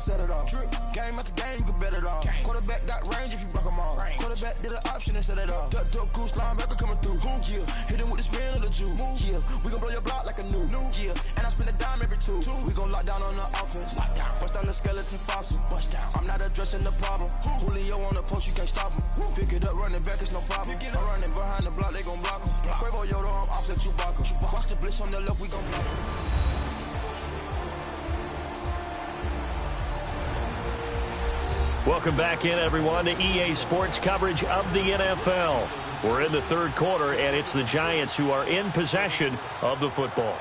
set it off. Game after game, you can bet it off. Quarterback got range if you block them all. Quarterback did an option and set it off. Duck goose linebacker coming through. Yeah, hit him with the spin of the Jew. Yeah, we gon' blow your block like a new. Yeah, and I spend a dime every two. We gon' lock down on the offense. Bust down the skeleton fossil. I'm not addressing the problem. Julio on the post, you can't stop him. Pick it up, running back, it's no problem. I'm running behind the block, they gon' block him. Quavo Yoda, I'm offset Chewbacca. Watch the blitz on the left, we gon' block him. Welcome back in, everyone, to EA Sports coverage of the NFL. We're in the third quarter, and it's the Giants who are in possession of the football.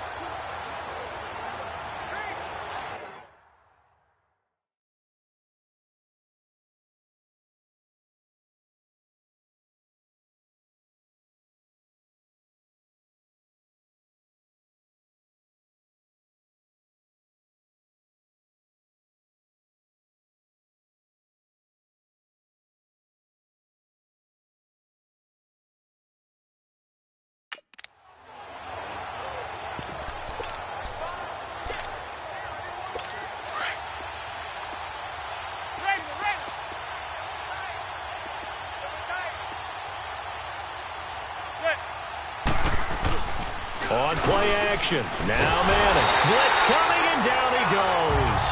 On play action. Now Manning. Blitz coming, and down he goes.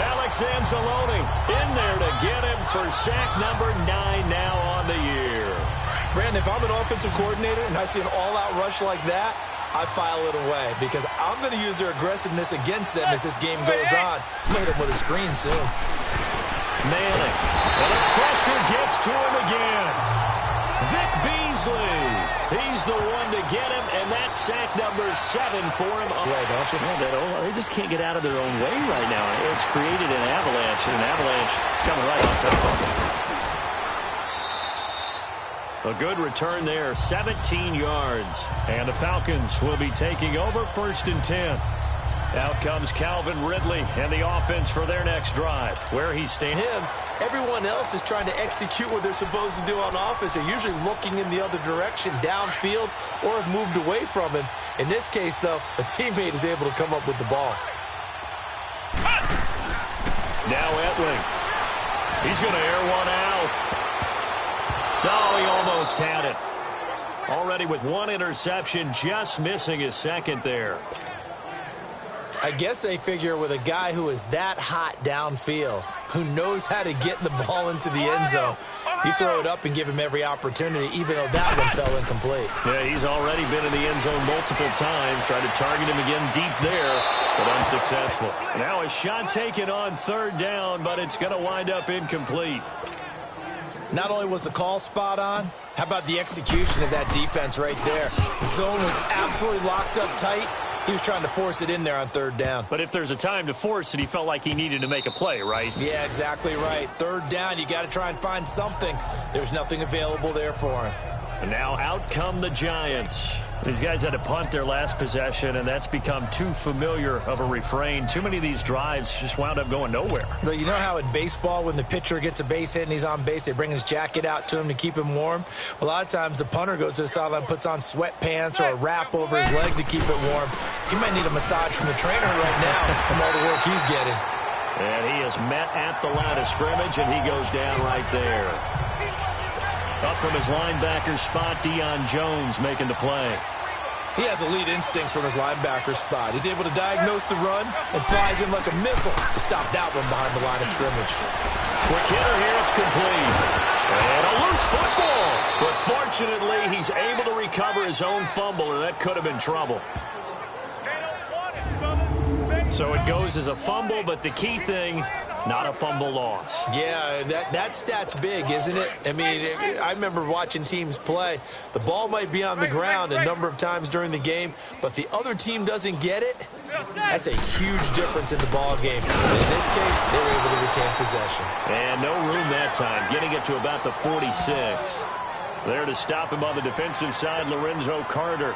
Alex Anzalone in there to get him for sack number 9 now on the year. Brandon, if I'm an offensive coordinator and I see an all-out rush like that, I file it away because I'm going to use their aggressiveness against them as this game goes on. I'm going to hit them with a screen soon. Manning. And the pressure gets to him again. Vic Beasley. He's the one to get him, and that's sack number 7 for him. Way, don't you? Man, they just can't get out of their own way right now. It's created an avalanche, and an avalanche is coming right on top of them. A good return there, 17 yards. And the Falcons will be taking over 1st and 10. Out comes Calvin Ridley and the offense for their next drive. Where he stands. Everyone else is trying to execute what they're supposed to do on offense. They're usually looking in the other direction, downfield, or have moved away from him. In this case, though, a teammate is able to come up with the ball. Now Etling. He's going to air one out. No, he almost had it. Already with one interception, just missing his second there. I guess they figure with a guy who is that hot downfield, who knows how to get the ball into the end zone, you throw it up and give him every opportunity, even though that one fell incomplete. Yeah, he's already been in the end zone multiple times. Tried to target him again deep there, but unsuccessful. Now a shot taken on 3rd down, but it's going to wind up incomplete. Not only was the call spot on, how about the execution of that defense right there? The zone was absolutely locked up tight. He was trying to force it in there on 3rd down. But if there's a time to force it, he felt like he needed to make a play, right? Yeah, exactly right. 3rd down, you got to try and find something. There's nothing available there for him. And now out come the Giants. These guys had to punt their last possession, and that's become too familiar of a refrain. Too many of these drives just wound up going nowhere. Well, you know how in baseball, when the pitcher gets a base hit and he's on base, they bring his jacket out to him to keep him warm? A lot of times the punter goes to the sideline, puts on sweatpants or a wrap over his leg to keep it warm. He might need a massage from the trainer right now from all the work he's getting. And he is met at the line of scrimmage, and he goes down right there. Up from his linebacker spot, Deion Jones making the play. He has elite instincts from his linebacker spot. He's able to diagnose the run and flies in like a missile to stop that one behind the line of scrimmage. Quick hitter here, it's complete. And a loose football. But fortunately, he's able to recover his own fumble, and that could have been trouble. So it goes as a fumble, but the key thing, not a fumble loss. Yeah, that stat's big, isn't it? I mean, I remember watching teams play. The ball might be on the ground a number of times during the game, but the other team doesn't get it. That's a huge difference in the ball game. And in this case, they were able to retain possession. And no room that time, getting it to about the 46. There to stop him on the defensive side, Lorenzo Carter.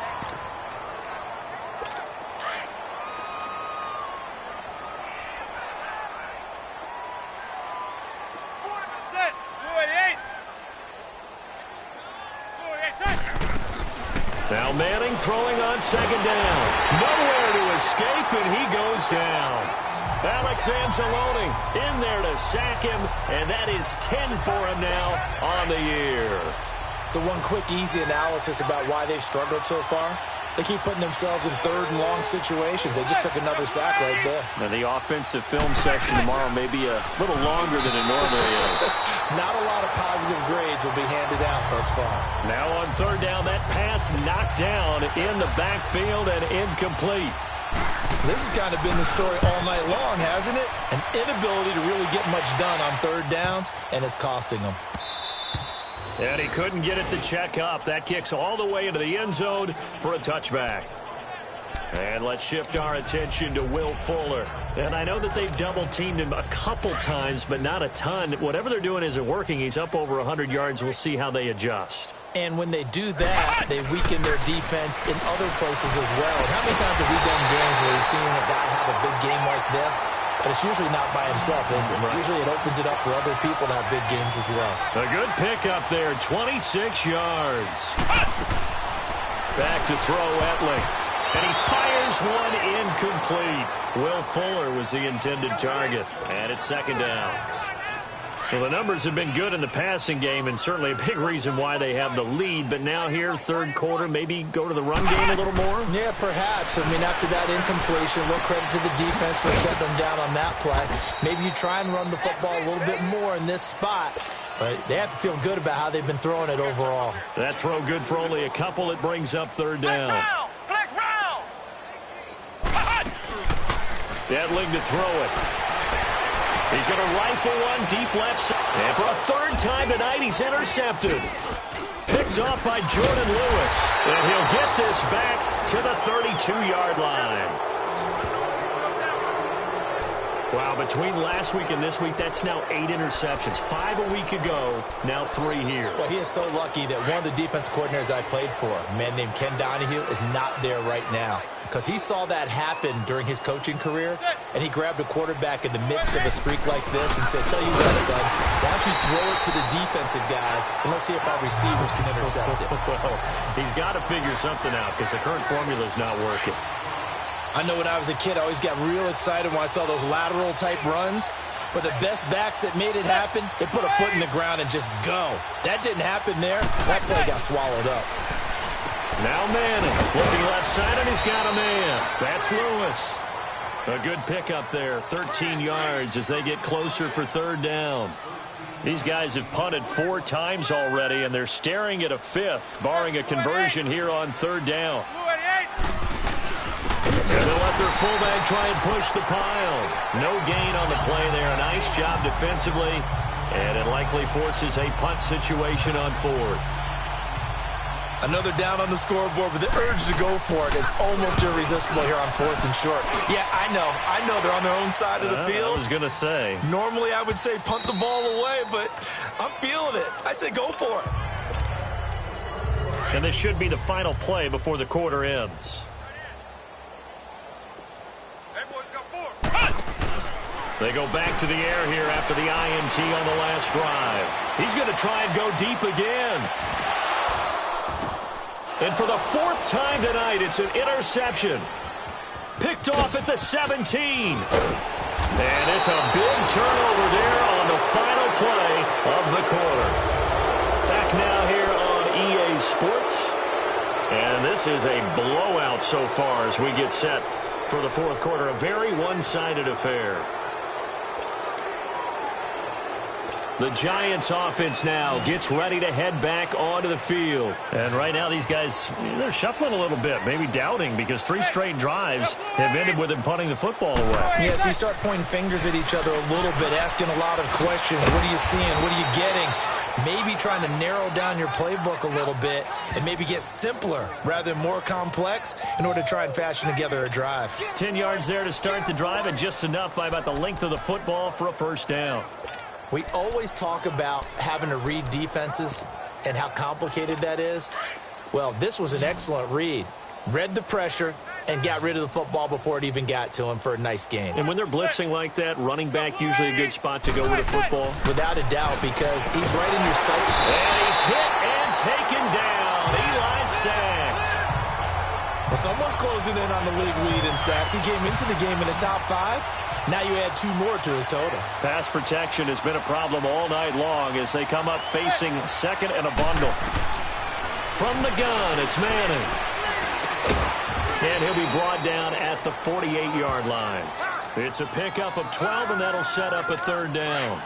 Now Manning throwing on 2nd down. Nowhere to escape, and he goes down. Alex Anzalone in there to sack him, and that is 10 for him now on the year. So one quick, easy analysis about why they've struggled so far. They keep putting themselves in third and long situations. They just took another sack right there. And the offensive film session tomorrow may be a little longer than it normally is. Not a lot of positive grades will be handed out thus far. Now on third down, that pass knocked down in the backfield and incomplete. This has kind of been the story all night long, hasn't it? An inability to really get much done on third downs, and it's costing them. And he couldn't get it to check up. That kicks all the way into the end zone for a touchback. And let's shift our attention to Will Fuller. And I know that they've double-teamed him a couple times, but not a ton. Whatever they're doing isn't working. He's up over 100 yards. We'll see how they adjust. And when they do that, they weaken their defense in other places as well. And how many times have we done games where we've seen a guy have a big game like this? But it's usually not by himself, is it? Right. Usually it opens it up for other people to have big games as well. A good pickup there, 26 yards. Back to throw Etling. And he fires one incomplete. Will Fuller was the intended target. And it's second down. Well, the numbers have been good in the passing game, and certainly a big reason why they have the lead. But now here, third quarter, maybe go to the run game a little more? Yeah, perhaps. I mean, after that incompletion, a little credit to the defense for shutting them down on that play. Maybe you try and run the football a little bit more in this spot. But they have to feel good about how they've been throwing it overall. That throw good for only a couple. It brings up third down. Etling to throw it. He's going to rifle one deep left side. And for a third time tonight, he's intercepted. Picked off by Jordan Lewis. And he'll get this back to the 32-yard line. Wow, between last week and this week, that's now 8 interceptions. 5 a week ago, now 3 here. Well, he is so lucky that one of the defense coordinators I played for, a man named Ken Donahue, is not there right now. Because he saw that happen during his coaching career, and he grabbed a quarterback in the midst of a streak like this and said, tell you what, son, why don't you throw it to the defensive guys, and let's see if our receivers can intercept it. Well, he's got to figure something out because the current formula is not working. I know when I was a kid, I always got real excited when I saw those lateral-type runs. But the best backs that made it happen, they put a foot in the ground and just go. That didn't happen there. That play got swallowed up. Now Manning, looking left side, and he's got a man. That's Lewis. A good pickup there, 13 yards as they get closer for third down. These guys have punted 4 times already, and they're staring at a 5th, barring a conversion here on third down. And they'll let their fullback try and push the pile. No gain on the play there. Nice job defensively. And it likely forces a punt situation on 4th. Another down on the scoreboard, but the urge to go for it is almost irresistible here on 4th and short. Yeah, I know they're on their own side of the field. I was going to say. Normally I would say punt the ball away, but I'm feeling it. I say go for it. And this should be the final play before the quarter ends. They go back to the air here after the INT on the last drive. He's going to try and go deep again. And for the 4th time tonight, it's an interception. Picked off at the 17. And it's a big turnover there on the final play of the quarter. Back now here on EA Sports. And this is a blowout so far as we get set for the 4th quarter. A very one-sided affair. The Giants offense now gets ready to head back onto the field. And right now these guys, they're shuffling a little bit, maybe doubting, because 3 straight drives have ended with them punting the football away. Yeah, so you start pointing fingers at each other a little bit, asking a lot of questions. What are you seeing? What are you getting? Maybe trying to narrow down your playbook a little bit and maybe get simpler rather than more complex in order to try and fashion together a drive. 10 yards there to start the drive, and just enough by about the length of the football for a first down. We always talk about having to read defenses and how complicated that is. Well, this was an excellent read. Read the pressure and got rid of the football before it even got to him for a nice gain. And when they're blitzing like that, running back usually a good spot to go with the football. Without a doubt, because he's right in your sight. And he's hit and taken down. Eli sacked. Well, someone's closing in on the league lead in sacks. He came into the game in the top 5. Now you add 2 more to his total. Pass protection has been a problem all night long as they come up facing second and a bundle. From the gun, it's Manning. And he'll be brought down at the 48-yard line. It's a pickup of 12, and that'll set up a 3rd down.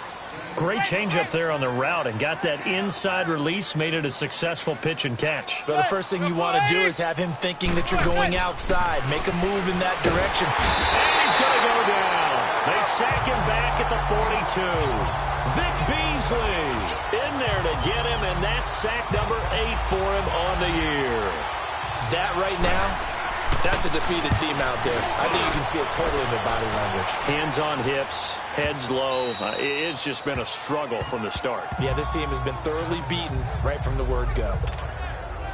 Great change up there on the route and got that inside release, made it a successful pitch and catch. But the first thing you want to do is have him thinking that you're going outside. Make a move in that direction. And he's going to go down. They sack him back at the 42. Vic Beasley in there to get him, and that's sack number 8 for him on the year. That right now, that's a defeated team out there. I think you can see it totally in their body language. Hands on hips, heads low. It's just been a struggle from the start. Yeah, this team has been thoroughly beaten right from the word go.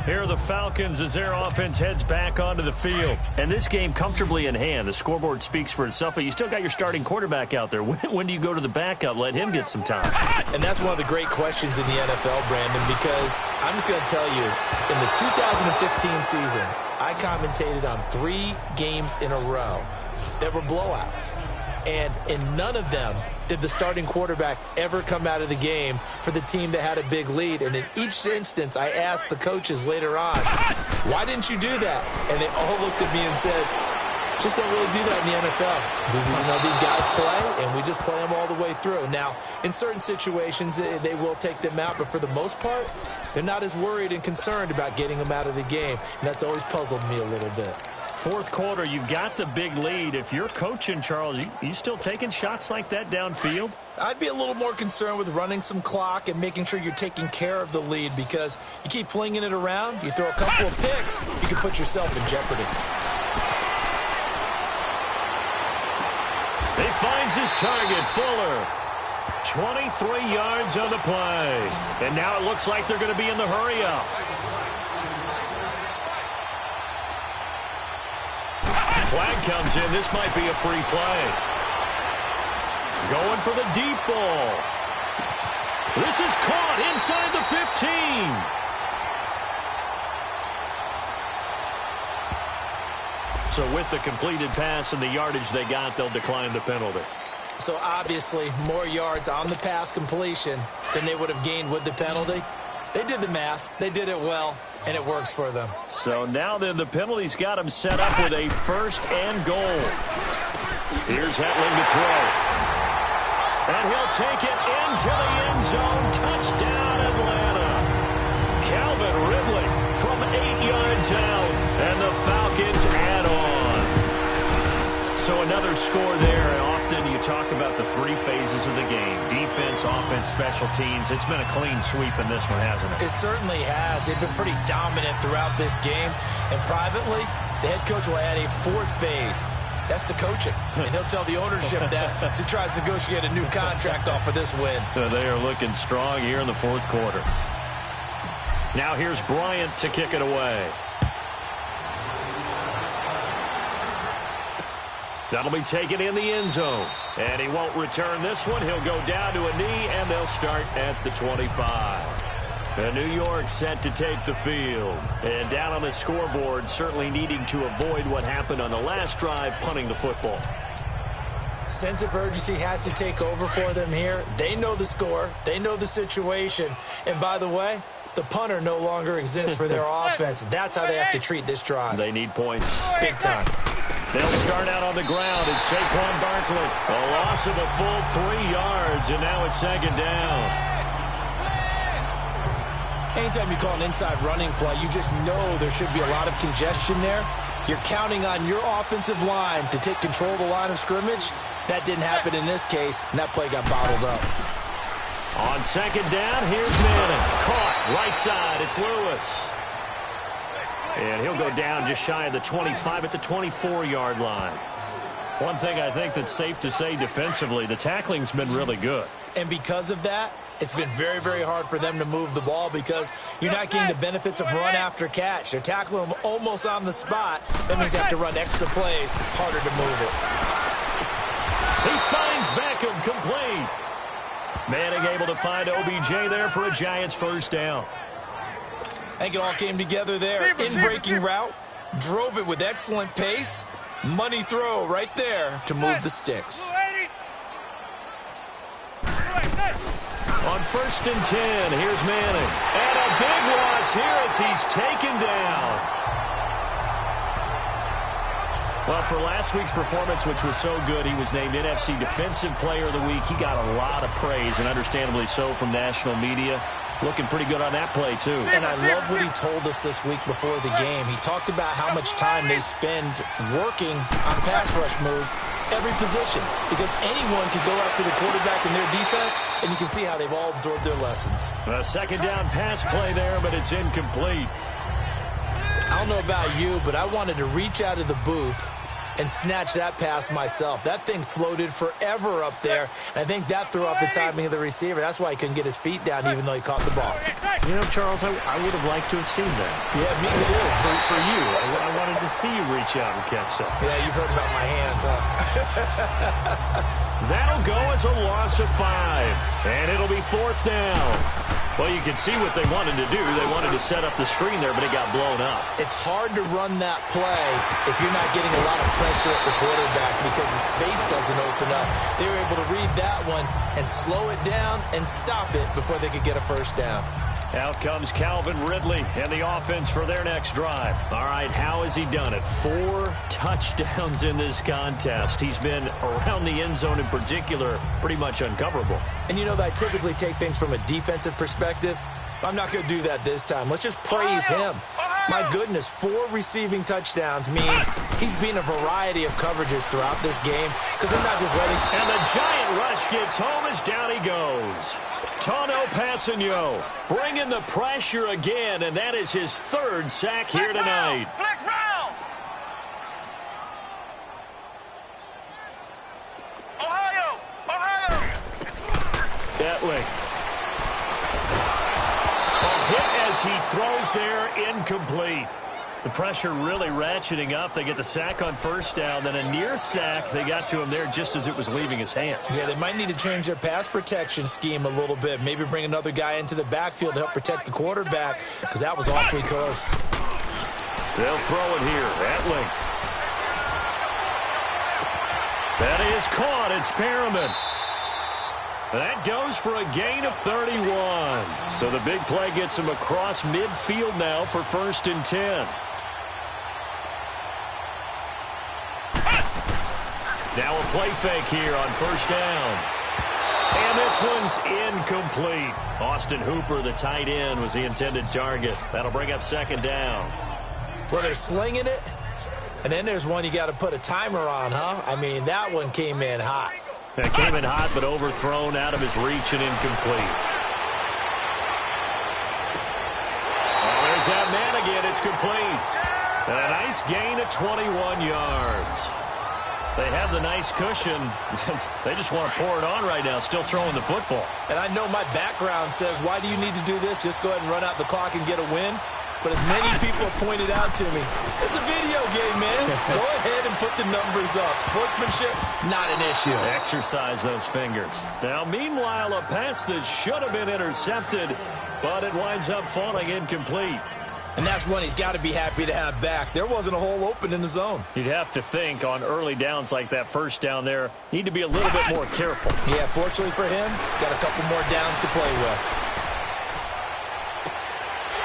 Here are the Falcons as their offense heads back onto the field. And this game comfortably in hand. The scoreboard speaks for itself, but you still got your starting quarterback out there. When do you go to the backup? Let him get some time. And that's one of the great questions in the NFL, Brandon, because I'm just going to tell you, in the 2015 season, I commentated on 3 games in a row that were blowouts. And in none of them did the starting quarterback ever come out of the game for the team that had a big lead. And in each instance, I asked the coaches later on, why didn't you do that? And they all looked at me and said, just don't really do that in the NFL. These guys play, and we just play them all the way through. Now, in certain situations, they will take them out, but for the most part, they're not as worried and concerned about getting them out of the game. And that's always puzzled me a little bit. 4th quarter, you've got the big lead. If you're coaching, Charles, you still taking shots like that downfield? I'd be a little more concerned with running some clock and making sure you're taking care of the lead, because you keep flinging it around, you throw a couple of picks, you can put yourself in jeopardy. He finds his target, Fuller. 23 yards on the play. And now it looks like they're going to be in the hurry-up. Flag comes in. This might be a free play. Going for the deep ball. This is caught inside the 15. So with the completed pass and the yardage they got, they'll decline the penalty. So obviously more yards on the pass completion than they would have gained with the penalty. They did the math. They did it well, and it works for them. So now then the penalty's got them set up with a 1st and goal. Here's Hetling to throw. And he'll take it into the end zone. Touchdown, Atlanta. Calvin Ridley from 8 yards out, and the Falcons add on. So another score there. Often you talk about the 3 phases of the game: defense, offense, special teams. It's been a clean sweep in this one, hasn't it? It certainly has. They've been pretty dominant throughout this game. And privately, the head coach will add a 4th phase. That's the coaching. And he'll tell the ownership that as he tries to negotiate a new contract off of this win. They are looking strong here in the 4th quarter. Now here's Bryant to kick it away. That'll be taken in the end zone. And he won't return this one. He'll go down to a knee, and they'll start at the 25. And New York set to take the field. And down on the scoreboard, certainly needing to avoid what happened on the last drive, punting the football. Sense of urgency has to take over for them here. They know the score. They know the situation. And by the way, the punter no longer exists for their offense. That's how they have to treat this drive. They need points. Big time. They'll start out on the ground. It's Saquon Barkley. A loss of a full 3 yards, and now it's 2nd down. Anytime you call an inside running play, you just know there should be a lot of congestion there. You're counting on your offensive line to take control of the line of scrimmage. That didn't happen in this case, and that play got bottled up. On 2nd down, here's Manning. Caught right side. It's Lewis. And he'll go down just shy of the 25 at the 24-yard line. One thing I think that's safe to say defensively, the tackling's been really good. And because of that, it's been very, very hard for them to move the ball because you're not getting the benefits of run after catch. They're tackling them almost on the spot. That means they have to run extra plays, harder to move it. He finds Beckham complete. Manning able to find OBJ there for a Giants 1st down. I think it all came together there. In-breaking route, Drove it with excellent pace. Money throw right there to move the sticks. On 1st and 10, here's Manning. And a big loss here as he's taken down. Well, for last week's performance, which was so good, he was named NFC Defensive Player of the Week. He got a lot of praise, and understandably so, from national media. Looking pretty good on that play, too. And I love what he told us this week before the game. He talked about how much time they spend working on pass rush moves, every position, because anyone could go after the quarterback in their defense, and you can see how they've all absorbed their lessons. A second down pass play there, but it's incomplete. I don't know about you, but I wanted to reach out of the booth and snatch that pass myself. That thing floated forever up there, and I think that threw off the timing of the receiver. That's why he couldn't get his feet down even though he caught the ball. You know, Charles, I would have liked to have seen that. Yeah, me too. For you, I wanted to see you reach out and catch that. Yeah, you've heard about my hands, huh? That'll go as a loss of 5, and it'll be 4th down. Well, you can see what they wanted to do. They wanted to set up the screen there, but it got blown up. It's hard to run that play if you're not getting a lot of pressure at the quarterback because the space doesn't open up. They were able to read that one and slow it down and stop it before they could get a first down. Out comes Calvin Ridley and the offense for their next drive. All right, how has he done it? 4 touchdowns in this contest. He's been around the end zone in particular, pretty much uncoverable. And you know that I typically take things from a defensive perspective. I'm not going to do that this time. Let's just praise him. My goodness, 4 receiving touchdowns means he's been a variety of coverages throughout this game because they're not just letting... And the giant rush gets home as down he goes. Tano Passanio bringing the pressure again, and that is his 3rd sack here tonight. Flex round. Ohio. Etling. A hit as he throws there, incomplete. The pressure really ratcheting up. They get the sack on 1st down, then a near sack. They got to him there just as it was leaving his hand. Yeah, they might need to change their pass protection scheme a little bit. Maybe bring another guy into the backfield to help protect the quarterback because that was awfully close. They'll throw it here. Etling. That is caught. It's Perriman. That goes for a gain of 31. So the big play gets him across midfield now for 1st and 10. Now a play fake here on 1st down. And this one's incomplete. Austin Hooper, the tight end, was the intended target. That'll bring up 2nd down. Well, they're slinging it. And then there's one you got to put a timer on, huh? I mean, that one came in hot. It came in hot, but overthrown out of his reach and incomplete. Oh, there's that man again. It's complete. And a nice gain of 21 yards. They have the nice cushion. They just want to pour it on right now, still throwing the football. And I know my background says, why do you need to do this? Just go ahead and run out the clock and get a win. But as many people have pointed out to me, it's a video game, man. Go ahead and put the numbers up. Sportsmanship, not an issue. Exercise those fingers. Now, meanwhile, a pass that should have been intercepted, but it winds up falling incomplete. And that's one he's got to be happy to have back. There wasn't a hole open in the zone. You'd have to think on early downs like that 1st down there, need to be a little bit more careful. Yeah, fortunately for him, got a couple more downs to play with.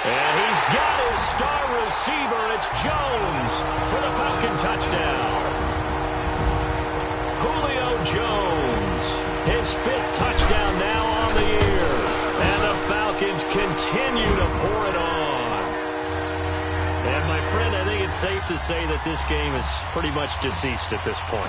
And he's got his star receiver. It's Jones for the Falcon touchdown. Julio Jones, his 5th touchdown now on the year. And the Falcons continue to pour it on. And my friend, I think it's safe to say that this game is pretty much deceased at this point.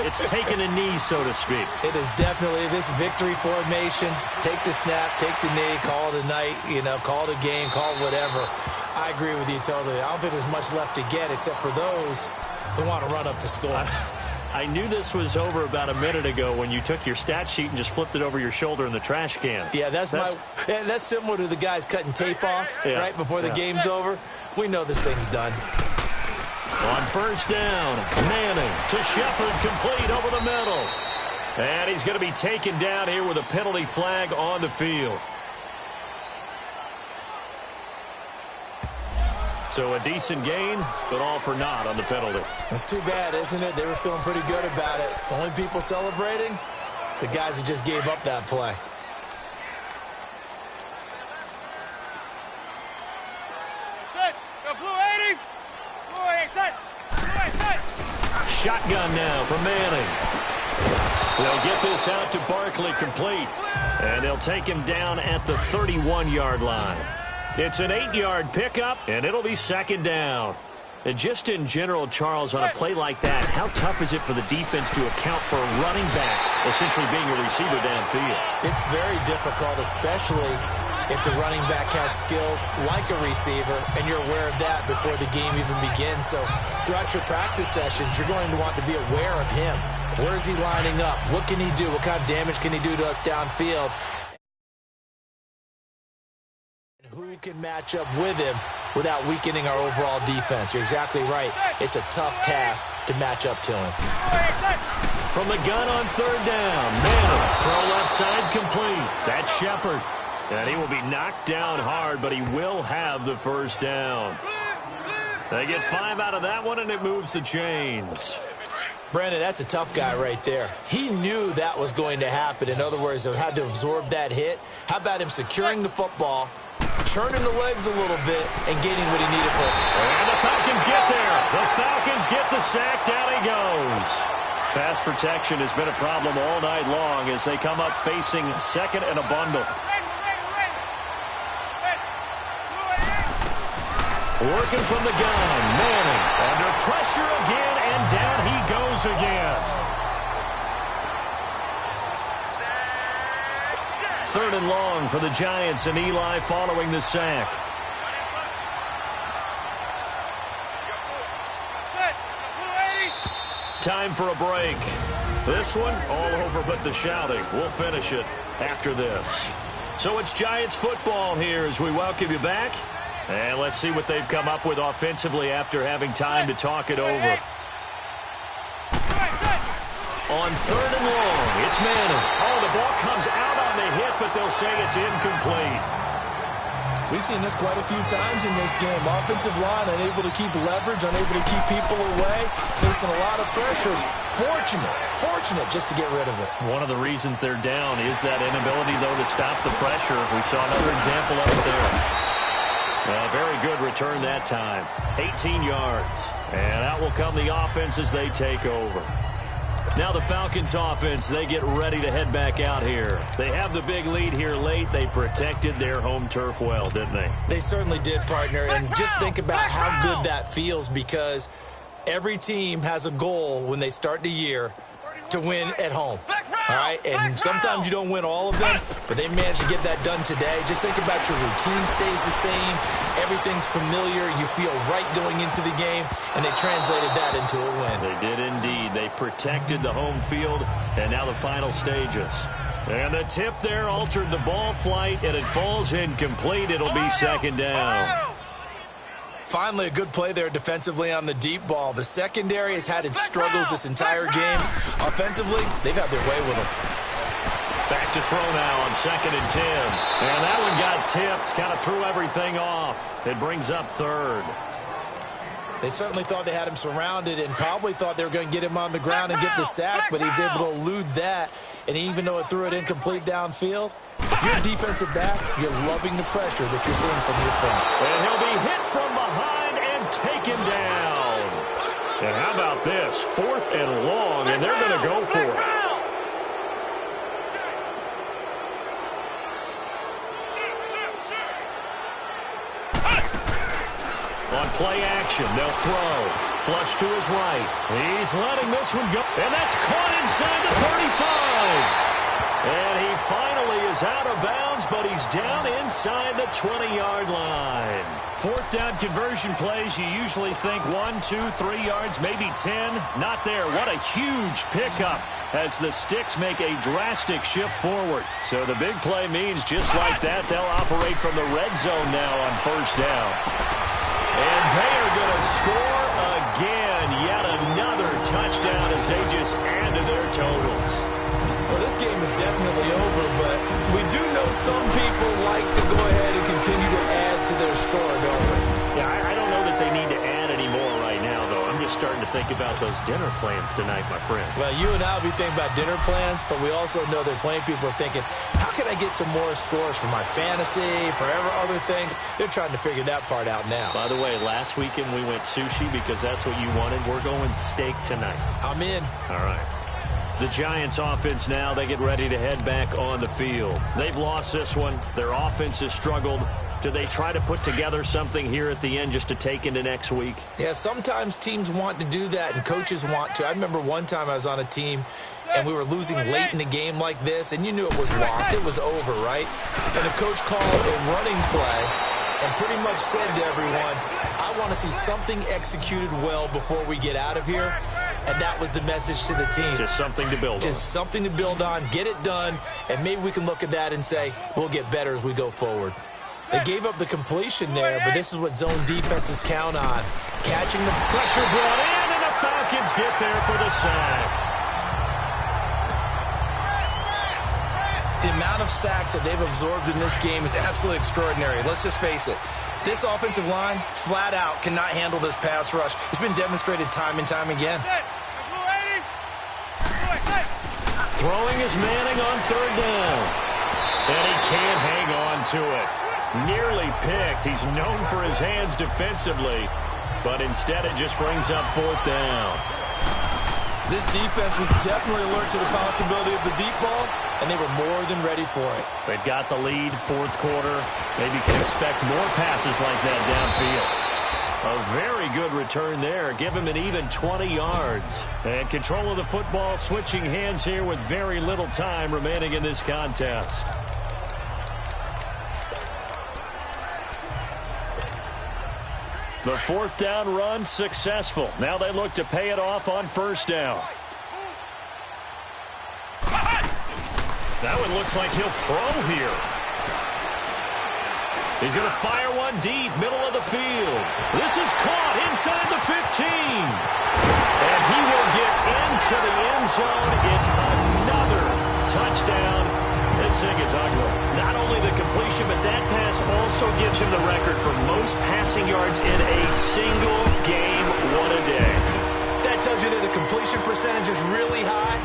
It's taken a knee, so to speak. It is definitely this victory formation. Take the snap, take the knee, call it a night, call it a game, call it whatever. I agree with you totally. I don't think there's much left to get except for those who want to run up the score. I knew this was over about a minute ago when you took your stat sheet and just flipped it over your shoulder in the trash can. Yeah, that's similar to the guys cutting tape off right before the game's over. We know this thing's done. On 1st down, Manning to Shepard, complete over the middle. And he's going to be taken down here with a penalty flag on the field. So a decent gain, but all for naught on the penalty. That's too bad, isn't it? They were feeling pretty good about it. The only people celebrating, the guys who just gave up that play. Shotgun now for Manning. They'll get this out to Barkley complete. And they'll take him down at the 31-yard line. It's an 8-yard pickup, and it'll be second down. And just in general, Charles, on a play like that, how tough is it for the defense to account for a running back essentially being a receiver downfield? It's very difficult, especially if the running back has skills like a receiver, and you're aware of that before the game even begins. So throughout your practice sessions, you're going to want to be aware of him. Where is he lining up? What can he do? What kind of damage can he do to us downfield? And who can match up with him without weakening our overall defense? You're exactly right. It's a tough task to match up to him. From the gun on third down, Manning, throw left side complete. That's Shepard. And he will be knocked down hard, but he will have the first down. They get 5 out of that one, and it moves the chains. Brandon, that's a tough guy right there. He knew that was going to happen. In other words, he had to absorb that hit. How about him securing the football, churning the legs a little bit, and getting what he needed for it? And the Falcons get there. The Falcons get the sack. Down he goes. Pass protection has been a problem all night long as they come up facing second and a bundle. Working from the gun, Manning under pressure again, and down he goes again. Third and long for the Giants, and Eli following the sack. Time for a break. This one, all over but the shouting. We'll finish it after this. So it's Giants football here as we welcome you back. And let's see what they've come up with offensively after having time to talk it over. On third and long, it's Manning. Oh, the ball comes out on the hit, but they'll say it's incomplete. We've seen this quite a few times in this game. Offensive line unable to keep leverage, unable to keep people away, facing a lot of pressure. Fortunate just to get rid of it. One of the reasons they're down is that inability, though, to stop the pressure. We saw another example of it there. A very good return that time. 18 yards. And out will come the offense as they take over. Now the Falcons offense, they get ready to head back out here. They have the big lead here late. They protected their home turf well, didn't they? They certainly did, partner. And just think about how good that feels, because every team has a goal when they start the year to win at home. All right, and sometimes you don't win all of them, but they managed to get that done today. Just think about your routine stays the same. Everything's familiar. You feel right going into the game, and they translated that into a win. They did indeed. They protected the home field, and now the final stages. And the tip there altered the ball flight, and it falls incomplete. It'll be second down. Finally, a good play there defensively on the deep ball. The secondary has had its struggles this entire game. Offensively, they've had their way with them. Back to throw now on 2nd and 10. And that one got tipped, kind of threw everything off. It brings up third. They certainly thought they had him surrounded and probably thought they were going to get him on the ground and get the sack, but he was able to elude that. And even though it threw it incomplete downfield, if you're a defensive back, you're loving the pressure that you're seeing from your front. And he'll be hit from behind and taken down. And how about this? 4th and long, and they're going to go for it. On play action, they'll throw. Flush to his right. He's letting this one go. And that's caught inside the 35. And he finally is out of bounds, but he's down inside the 20-yard line. 4th down conversion plays, you usually think 1, 2, 3 yards, maybe 10. Not there. What a huge pickup as the sticks make a drastic shift forward. So the big play means just like that, they'll operate from the red zone now on 1st down. And they are going to score again. Yet another touchdown as they just add to their totals. Well, this game is definitely over, but we do know some people like to go ahead and continue to add to their score, don't we? Yeah, I don't know that starting to think about those dinner plans tonight, my friend. Well, you and I will be thinking about dinner plans, but we also know they're playing people are thinking, how can I get some more scores for my fantasy, for other things? They're trying to figure that part out now. By the way, last weekend we went sushi because that's what you wanted. We're going steak tonight. I'm in. All right. The Giants offense now, they get ready to head back on the field. They've lost this one. Their offense has struggled. Do they try to put together something here at the end just to take into next week? Yeah, sometimes teams want to do that and coaches want to. I remember one time I was on a team and we were losing late in the game like this, and you knew it was lost. It was over, right? And the coach called a running play and pretty much said to everyone, I want to see something executed well before we get out of here. And that was the message to the team. Just something to build on. Just something to build on, get it done, and maybe we can look at that and say, we'll get better as we go forward. They gave up the completion there, but this is what zone defenses count on. Catching the pressure brought in, and the Falcons get there for the sack. The amount of sacks that they've absorbed in this game is absolutely extraordinary. Let's just face it. This offensive line, flat out, cannot handle this pass rush. It's been demonstrated time and time again. Throwing is Manning on third down. And he can't hang on to it. Nearly picked. He's known for his hands defensively, but instead it just brings up fourth down. This defense was definitely alert to the possibility of the deep ball, and they were more than ready for it. They've got the lead, fourth quarter. Maybe can expect more passes like that downfield. A very good return there. Give him an even 20 yards. And control of the football, switching hands here with very little time remaining in this contest. The fourth down run successful. Now they look to pay it off on first down. That one looks like he'll throw here. He's going to fire one deep, middle of the field. This is caught inside the 15. And he will get into the end zone. It's another touchdown. This thing is ugly. Not only the completion, but that pass also gives him the record for most passing yards in a single game. What a day. That tells you that the completion percentage is really high.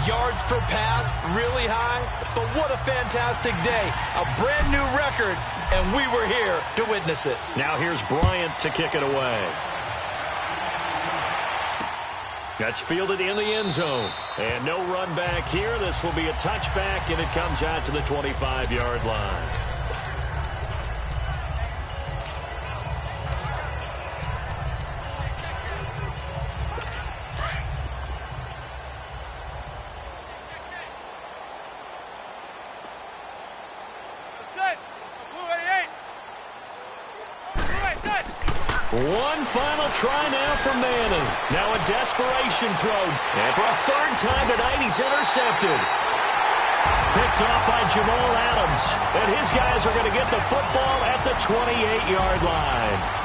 Yards per pass, really high. But what a fantastic day. A brand new record, and we were here to witness it. Now here's Bryant to kick it away. That's fielded in the end zone. And no run back here. This will be a touchback, and it comes out to the 25-yard line. One final try now for Manning. Now a desperation throw. And for a third time tonight, he's intercepted. Picked off by Jamal Adams. And his guys are going to get the football at the 28-yard line.